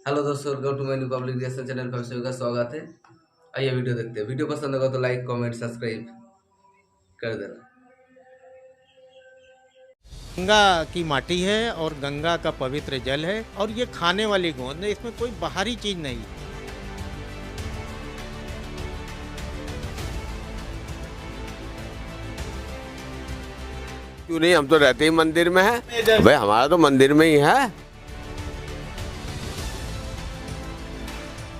Hello दोस्तों, welcome to my new public reaction channel पर सभी का स्वागत है। आइए वीडियो देखते हैं। वीडियो पसंद होगा तो लाइक कमेंट सब्सक्राइब कर देना। गंगा की माटी है और गंगा का पवित्र जल है और ये खाने वाली गोंद है, इसमें कोई बाहरी चीज नहीं। क्यों नहीं, हम तो रहते ही मंदिर में है भाई, हमारा तो मंदिर में ही है।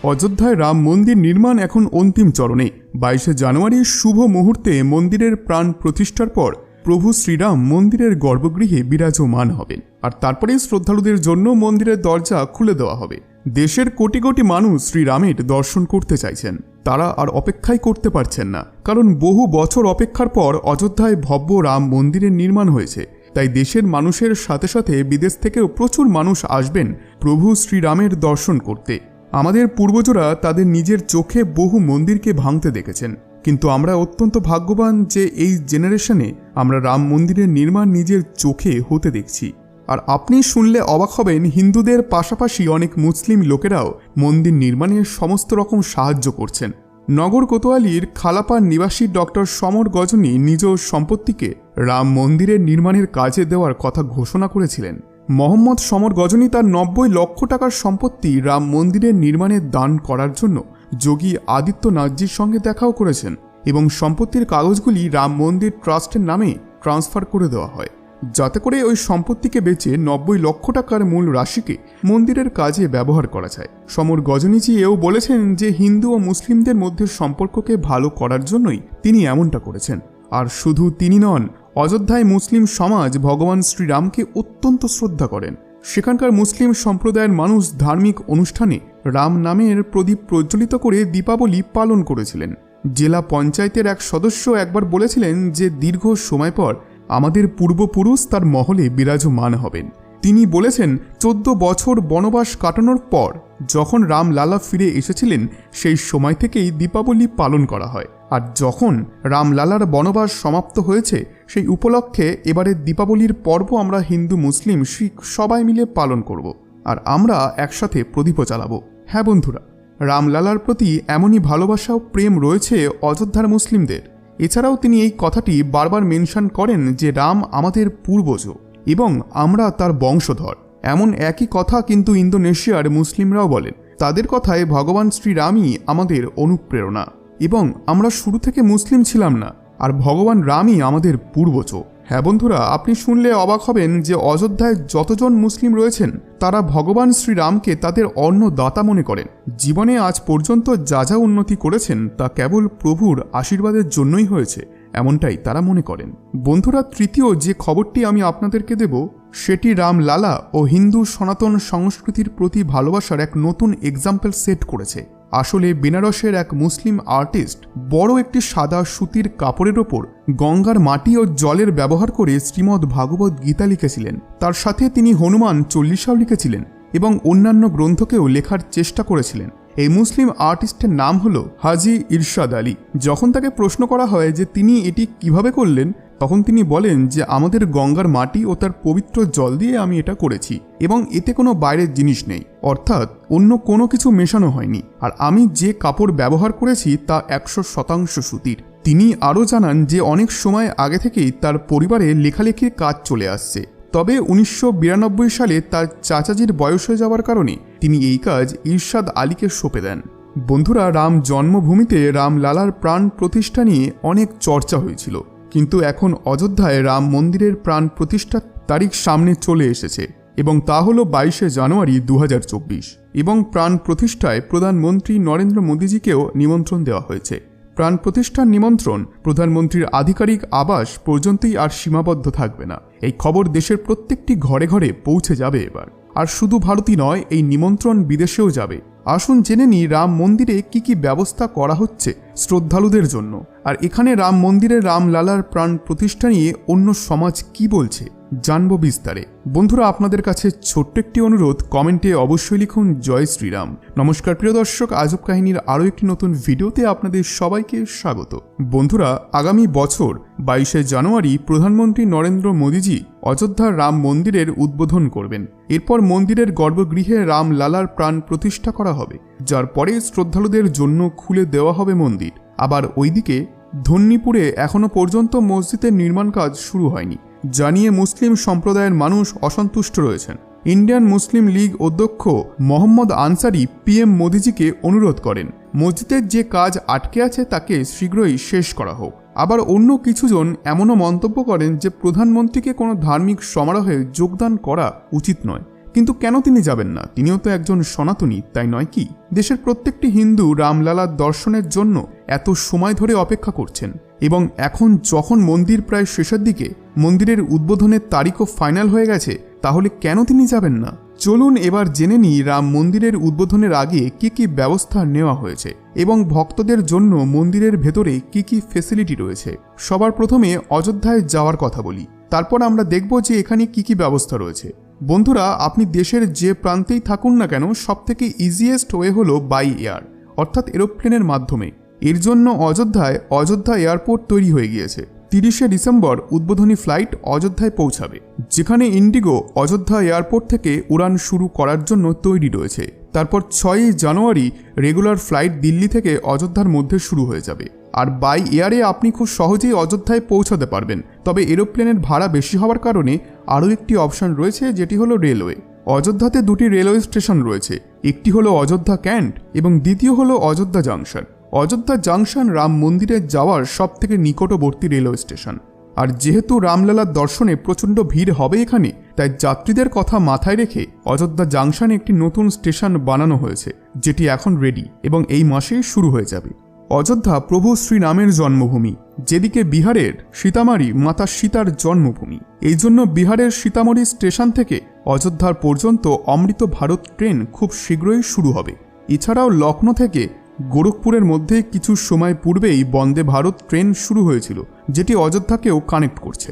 অযোধ্যায় রাম মন্দির নির্মাণ এখন অন্তিম চরণে। 22শে জানুয়ারি শুভ মুহূর্তে মন্দিরের প্রাণ প্রতিষ্ঠার পর প্রভু শ্রীরাম মন্দিরের গর্ভগৃহে বিরাজমান হবেন, আর তারপরে শ্রদ্ধালুদের জন্য মন্দিরের দরজা খুলে দেওয়া হবে। দেশের কোটি কোটি মানুষ শ্রীরামের দর্শন করতে চাইছেন। তারা আর অপেক্ষাই করতে পারছেন না, কারণ বহু বছর অপেক্ষার পর অযোধ্যায় ভব্য রাম মন্দিরের নির্মাণ হয়েছে। তাই দেশের মানুষের সাথে সাথে বিদেশ থেকেও প্রচুর মানুষ আসবেন প্রভু শ্রীরামের দর্শন করতে। আমাদের পূর্বজরা তাদের নিজের চোখে বহু মন্দিরকে ভাঙতে দেখেছেন, কিন্তু আমরা অত্যন্ত ভাগ্যবান যে এই জেনারেশনে আমরা রাম মন্দিরের নির্মাণ নিজের চোখে হতে দেখছি। আর আপনি শুনলে অবাক হবেন, হিন্দুদের পাশাপাশি অনেক মুসলিম লোকেরাও মন্দির নির্মাণে সমস্ত রকম সাহায্য করছেন। নগর কোতোয়ালির খালাপাড় নিবাসী ডক্টর সমর গজনী নিজ সম্পত্তিকে রাম মন্দিরের নির্মাণের কাজে দেওয়ার কথা ঘোষণা করেছিলেন। মোহাম্মদ সমর গজনী তার 90 লক্ষ টাকার সম্পত্তি রাম মন্দিরের নির্মাণে দান করার জন্য যোগী আদিত্যনাথজির সঙ্গে দেখাও করেছেন এবং সম্পত্তির কাগজগুলি রাম মন্দির ট্রাস্টের নামে ট্রান্সফার করে দেওয়া হয়, যাতে করে ওই সম্পত্তিকে বেচে 90 লক্ষ টাকার মূল রাশিকে মন্দিরের কাজে ব্যবহার করা যায়। সমর গজনীজি এও বলেছেন যে হিন্দু ও মুসলিমদের মধ্যে সম্পর্ককে ভালো করার জন্যই তিনি এমনটা করেছেন। আর শুধু তিনি নন, অযোধ্যায় মুসলিম সমাজ ভগবান শ্রীরামকে অত্যন্ত শ্রদ্ধা করেন। সেখানকার মুসলিম সম্প্রদায়ের মানুষ ধার্মিক অনুষ্ঠানে রাম নামের প্রদীপ প্রজ্বলিত করে দীপাবলি পালন করেছিলেন। জেলা পঞ্চায়েতের এক সদস্য একবার বলেছিলেন যে দীর্ঘ সময় পর আমাদের পূর্বপুরুষ তার মহলে বিরাজমান হবেন। তিনি বলেছেন 14 বছর বনবাস কাটানোর পর যখন রামলালা ফিরে এসেছিলেন, সেই সময় থেকেই দীপাবলি পালন করা হয়। আর যখন রামলালার বনবাস সমাপ্ত হয়েছে, সেই উপলক্ষে এবারে দীপাবলির পর্ব আমরা হিন্দু মুসলিম শিখ সবাই মিলে পালন করব, আর আমরা একসাথে প্রদীপও চালাবো। হ্যাঁ বন্ধুরা, রামলালার প্রতি এমনই ভালোবাসা ও প্রেম রয়েছে অযোধ্যার মুসলিমদের। এছাড়াও তিনি এই কথাটি বারবার মেনশন করেন যে রাম আমাদের পূর্বজ এবং আমরা তার বংশধর। এমন একই কথা কিন্তু ইন্দোনেশিয়ার মুসলিমরাও বলেন। তাদের কথায় ভগবান শ্রীরামই আমাদের অনুপ্রেরণা এবং আমরা শুরু থেকে মুসলিম ছিলাম না, আর ভগবান রামই আমাদের পূর্বজ। হ্যাঁ বন্ধুরা, আপনি শুনলে অবাক হবেন যে অযোধ্যায় যতজন মুসলিম রয়েছেন তারা ভগবান শ্রীরামকে তাদের অন্নদাতা মনে করেন। জীবনে আজ পর্যন্ত যা যা উন্নতি করেছেন তা কেবল প্রভুর আশীর্বাদের জন্যই হয়েছে, এমনটাই তারা মনে করেন। বন্ধুরা, তৃতীয় যে খবরটি আমি আপনাদেরকে দেব সেটি রামলালা ও হিন্দু সনাতন সংস্কৃতির প্রতি ভালোবাসার এক নতুন এক্সাম্পল সেট করেছে। আসলে বেনারসের এক মুসলিম আর্টিস্ট বড় একটি সাদা সুতির কাপড়ের ওপর গঙ্গার মাটি ও জলের ব্যবহার করে শ্রীমদ্ ভাগবত গীতা লিখেছিলেন। তার সাথে তিনি হনুমান চল্লিশাও লিখেছিলেন এবং অন্যান্য গ্রন্থকেও লেখার চেষ্টা করেছিলেন। এই মুসলিম আর্টিস্টের নাম হলো হাজি ইরশাদ আলী। যখন তাকে প্রশ্ন করা হয় যে তিনি এটি কিভাবে করলেন, তখন তিনি বলেন যে আমাদের গঙ্গার মাটি ও তার পবিত্র জল দিয়ে আমি এটা করেছি এবং এতে কোনো বাইরের জিনিস নেই, অর্থাৎ অন্য কোনো কিছু মেশানো হয়নি। আর আমি যে কাপড় ব্যবহার করেছি তা 100% সুতির। তিনি আরও জানান যে অনেক সময় আগে থেকেই তার পরিবারে লেখালেখির কাজ চলে আসছে, তবে 1992 সালে তার চাচাজির বয়স হয়ে যাওয়ার কারণে তিনি এই কাজ ইরশাদ আলীকে সঁপে দেন। বন্ধুরা, রাম জন্মভূমিতে রামলালার প্রাণ প্রতিষ্ঠা নিয়ে অনেক চর্চা হয়েছিল, কিন্তু এখন অযোধ্যায় রাম মন্দিরের প্রাণ প্রতিষ্ঠার তারিখ সামনে চলে এসেছে এবং তা হল 22শে জানুয়ারি 2024 এবং প্রাণ প্রতিষ্ঠায় প্রধানমন্ত্রী নরেন্দ্র মোদীজিকেও নিমন্ত্রণ দেওয়া হয়েছে। প্রাণ প্রতিষ্ঠার নিমন্ত্রণ প্রধানমন্ত্রীর আধিকারিক আবাস পর্যন্তই আর সীমাবদ্ধ থাকবে না। এই খবর দেশের প্রত্যেকটি ঘরে ঘরে পৌঁছে যাবে এবার। আর শুধু ভারতই নয়, এই নিমন্ত্রণ বিদেশেও যাবে। আসুন জেনে নিই রাম মন্দিরে কি কি ব্যবস্থা করা হচ্ছে শ্রদ্ধালুদের জন্য, আর এখানে রাম মন্দিরে রামলালার প্রাণ প্রতিষ্ঠা নিয়ে অন্য সমাজ কি বলছে। জানবো বিস্তারে। বন্ধুরা, আপনাদের কাছে ছোট্ট একটি অনুরোধ, কমেন্টে অবশ্যই লিখুন জয় শ্রীরাম। নমস্কার প্রিয় দর্শক, আজব কাহিনীর আরও একটি নতুন ভিডিওতে আপনাদের সবাইকে স্বাগত। বন্ধুরা, আগামী বছর 22শে জানুয়ারি প্রধানমন্ত্রী নরেন্দ্র মোদীজি অযোধ্যার রাম মন্দিরের উদ্বোধন করবেন। এরপর মন্দিরের গর্ভগৃহে রাম লালার প্রাণ প্রতিষ্ঠা করা হবে, যার পরে শ্রদ্ধালুদের জন্য খুলে দেওয়া হবে মন্দির। আবার ওইদিকে ধন্যীপুরে এখনও পর্যন্ত মসজিদের নির্মাণ কাজ শুরু হয়নি, জানিয়ে মুসলিম সম্প্রদায়ের মানুষ অসন্তুষ্ট রয়েছেন। ইন্ডিয়ান মুসলিম লীগ অধ্যক্ষ মোহাম্মদ আনসারি পিএম মোদিজিকে অনুরোধ করেন মসজিদের যে কাজ আটকে আছে তাকে শীঘ্রই শেষ করা হোক। আবার অন্য কিছুজন এমনও মন্তব্য করেন যে প্রধানমন্ত্রীকে কোনো ধার্মিক সমারোহে যোগদান করা উচিত নয়। কিন্তু কেন তিনি যাবেন না? তিনিও তো একজন সনাতনী, তাই নয় কি? দেশের প্রত্যেকটি হিন্দু রামলালার দর্শনের জন্য এত সময় ধরে অপেক্ষা করছেন, এবং এখন যখন মন্দির প্রায় শেষের দিকে, মন্দিরের উদ্বোধনের তারিখও ফাইনাল হয়ে গেছে, তাহলে কেন তিনি যাবেন না? চলুন এবার জেনে নিই রাম মন্দিরের উদ্বোধনের আগে কি কি ব্যবস্থা নেওয়া হয়েছে এবং ভক্তদের জন্য মন্দিরের ভেতরে কি কি ফেসিলিটি রয়েছে। সবার প্রথমে অযোধ্যায় যাওয়ার কথা বলি, তারপর আমরা দেখব যে এখানে কি কি ব্যবস্থা রয়েছে। বন্ধুরা, আপনি দেশের যে প্রান্তেই থাকুন না কেন, সবথেকে ইজিয়েস্ট ওয়ে হলো বাই এয়ার, অর্থাৎ এরোপ্লেনের মাধ্যমে। এর জন্য অযোধ্যা এয়ারপোর্ট তৈরি হয়ে গিয়েছে। 30শে ডিসেম্বর উদ্বোধনী ফ্লাইট অযোধ্যায় পৌঁছাবে, যেখানে ইন্ডিগো অযোধ্যা এয়ারপোর্ট থেকে উড়ান শুরু করার জন্য তৈরি রয়েছে। তারপর 6ই জানুয়ারি রেগুলার ফ্লাইট দিল্লি থেকে অযোধ্যার মধ্যে শুরু হয়ে যাবে। আর বাই এয়ারে আপনি খুব সহজেই অযোধ্যায় পৌঁছাতে পারবেন। তবে এরোপ্লেনের ভাড়া বেশি হওয়ার কারণে আরও একটি অপশন রয়েছে, যেটি হলো রেলওয়ে। অযোধ্যাতে দুটি রেলওয়ে স্টেশন রয়েছে, একটি হলো অযোধ্যা ক্যান্ট এবং দ্বিতীয় হলো অযোধ্যা জাংশন। অযোধ্যা জাংশন রাম মন্দিরে যাওয়ার সবথেকে নিকটবর্তী রেলওয়ে স্টেশন। আর যেহেতু রামলালার দর্শনে প্রচণ্ড ভিড় হবে এখানে, তাই যাত্রীদের কথা মাথায় রেখে অযোধ্যা জাংশনে একটি নতুন স্টেশন বানানো হয়েছে, যেটি এখন রেডি এবং এই মাসেই শুরু হয়ে যাবে। অযোধ্যা প্রভু শ্রীরামের জন্মভূমি, যেদিকে বিহারের সীতামারি মাতা সীতার জন্মভূমি। এই জন্য বিহারের সীতামারি স্টেশন থেকে অযোধ্যার পর্যন্ত অমৃত ভারত ট্রেন খুব শীঘ্রই শুরু হবে। এছাড়াও লখনৌ থেকে গোরখপুরের মধ্যে কিছু সময় পূর্বেই বন্দে ভারত ট্রেন শুরু হয়েছিল, যেটি অযোধ্যাকেও কানেক্ট করছে।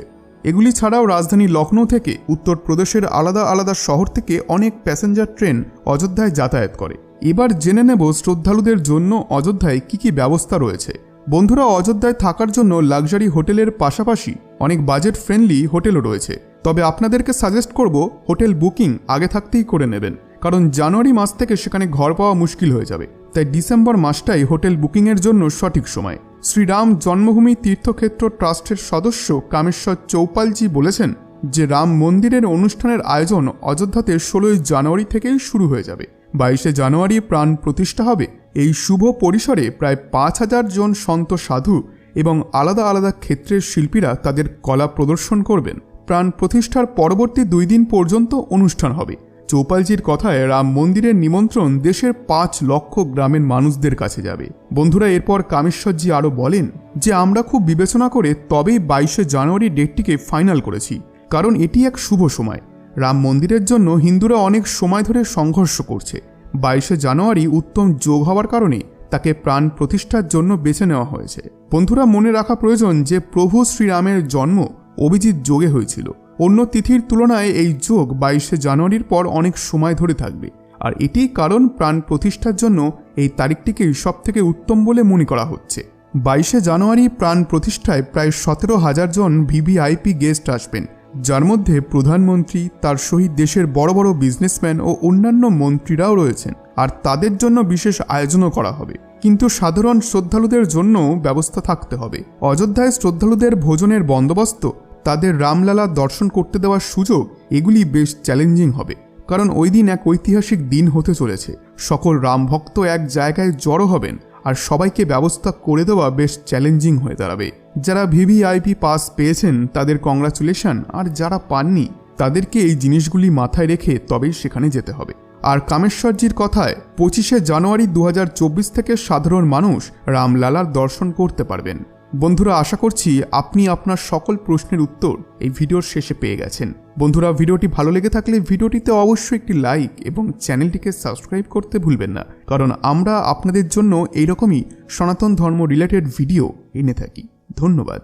এগুলি ছাড়াও রাজধানী লখনৌ থেকে উত্তরপ্রদেশের আলাদা আলাদা শহর থেকে অনেক প্যাসেঞ্জার ট্রেন অযোধ্যায় যাতায়াত করে। এবার জেনে নেব শ্রদ্ধালুদের জন্য অযোধ্যায় কি কি ব্যবস্থা রয়েছে। বন্ধুরা, অযোধ্যায় থাকার জন্য লাক্সারি হোটেলের পাশাপাশি অনেক বাজেট ফ্রেন্ডলি হোটেলও রয়েছে। তবে আপনাদেরকে সাজেস্ট করব হোটেল বুকিং আগে থাকতেই করে নেবেন, কারণ জানুয়ারি মাস থেকে সেখানে ঘর পাওয়া মুশকিল হয়ে যাবে। তাই ডিসেম্বর মাসটাই হোটেল বুকিংয়ের জন্য সঠিক সময়। শ্রীরাম জন্মভূমি তীর্থক্ষেত্র ট্রাস্টের সদস্য কামেশ্বর চৌপালজি বলেছেন যে রাম মন্দিরের অনুষ্ঠানের আয়োজন অযোধ্যাতে 16ই জানুয়ারি থেকেই শুরু হয়ে যাবে। 22শে জানুয়ারি প্রাণ প্রতিষ্ঠা হবে। এই শুভ পরিসরে প্রায় 5000 জন সন্ত সাধু এবং আলাদা আলাদা ক্ষেত্রের শিল্পীরা তাদের কলা প্রদর্শন করবেন। প্রাণ প্রতিষ্ঠার পরবর্তী 2 দিন পর্যন্ত অনুষ্ঠান হবে। চৌপালজির কথায় রাম মন্দিরের নিমন্ত্রণ দেশের 5 লক্ষ গ্রামের মানুষদের কাছে যাবে। বন্ধুরা, এরপর কামেশ্বরজি আরও বলেন যে আমরা খুব বিবেচনা করে তবেই 22শে জানুয়ারি ডেটটিকে ফাইনাল করেছি, কারণ এটি এক শুভ সময়। রাম মন্দিরের জন্য হিন্দুরা অনেক সময় ধরে সংঘর্ষ করছে। 22শে জানুয়ারি উত্তম যোগ হওয়ার কারণে তাকে প্রাণ প্রতিষ্ঠার জন্য বেছে নেওয়া হয়েছে। বন্ধুরা, মনে রাখা প্রয়োজন যে প্রভু শ্রীরামের জন্ম অভিজিৎ যোগে হয়েছিল। অন্য তিথির তুলনায় এই যোগ 22শে জানুয়ারির পর অনেক সময় ধরে থাকবে, আর এটি কারণ প্রাণ প্রতিষ্ঠার জন্য এই তারিখটিকেই সবথেকে উত্তম বলে মনে করা হচ্ছে। 22শে জানুয়ারি প্রাণ প্রতিষ্ঠায় প্রায় 17,000 জন ভিভিআইপি গেস্ট আসবেন, যার মধ্যে প্রধানমন্ত্রী, তার সহিত দেশের বড় বড় বিজনেসম্যান ও অন্যান্য মন্ত্রীরাও রয়েছেন। আর তাদের জন্য বিশেষ আয়োজনও করা হবে। কিন্তু সাধারণ শ্রদ্ধালুদের জন্য ব্যবস্থা থাকতে হবে। অযোধ্যায় শ্রদ্ধালুদের ভোজনের বন্দোবস্ত, তাদের রামলালা দর্শন করতে দেওয়ার সুযোগ, এগুলি বেশ চ্যালেঞ্জিং হবে, কারণ ওই দিন এক ঐতিহাসিক দিন হতে চলেছে। সকল রামভক্ত এক জায়গায় জড়ো হবেন, আর সবাইকে ব্যবস্থা করে দেওয়া বেশ চ্যালেঞ্জিং হয়ে দাঁড়াবে। যারা ভিভিআইপি পাস পেয়েছেন তাদের কংগ্রাচুলেশন, আর যারা পাননি তাদেরকে এই জিনিসগুলি মাথায় রেখে তবেই সেখানে যেতে হবে। আর কামেশ্বরজির কথায় 25শে জানুয়ারি 2024 থেকে সাধারণ মানুষ রামলালার দর্শন করতে পারবেন। বন্ধুরা, আশা করছি আপনি আপনার সকল প্রশ্নের উত্তর এই ভিডিওর শেষে পেয়ে গেছেন। বন্ধুরা, ভিডিওটি ভালো লেগে থাকলে ভিডিওটিতে অবশ্যই একটি লাইক এবং চ্যানেলটিকে সাবস্ক্রাইব করতে ভুলবেন না, কারণ আমরা আপনাদের জন্য এইরকমই সনাতন ধর্ম রিলেটেড ভিডিও এনে থাকি। ধন্যবাদ।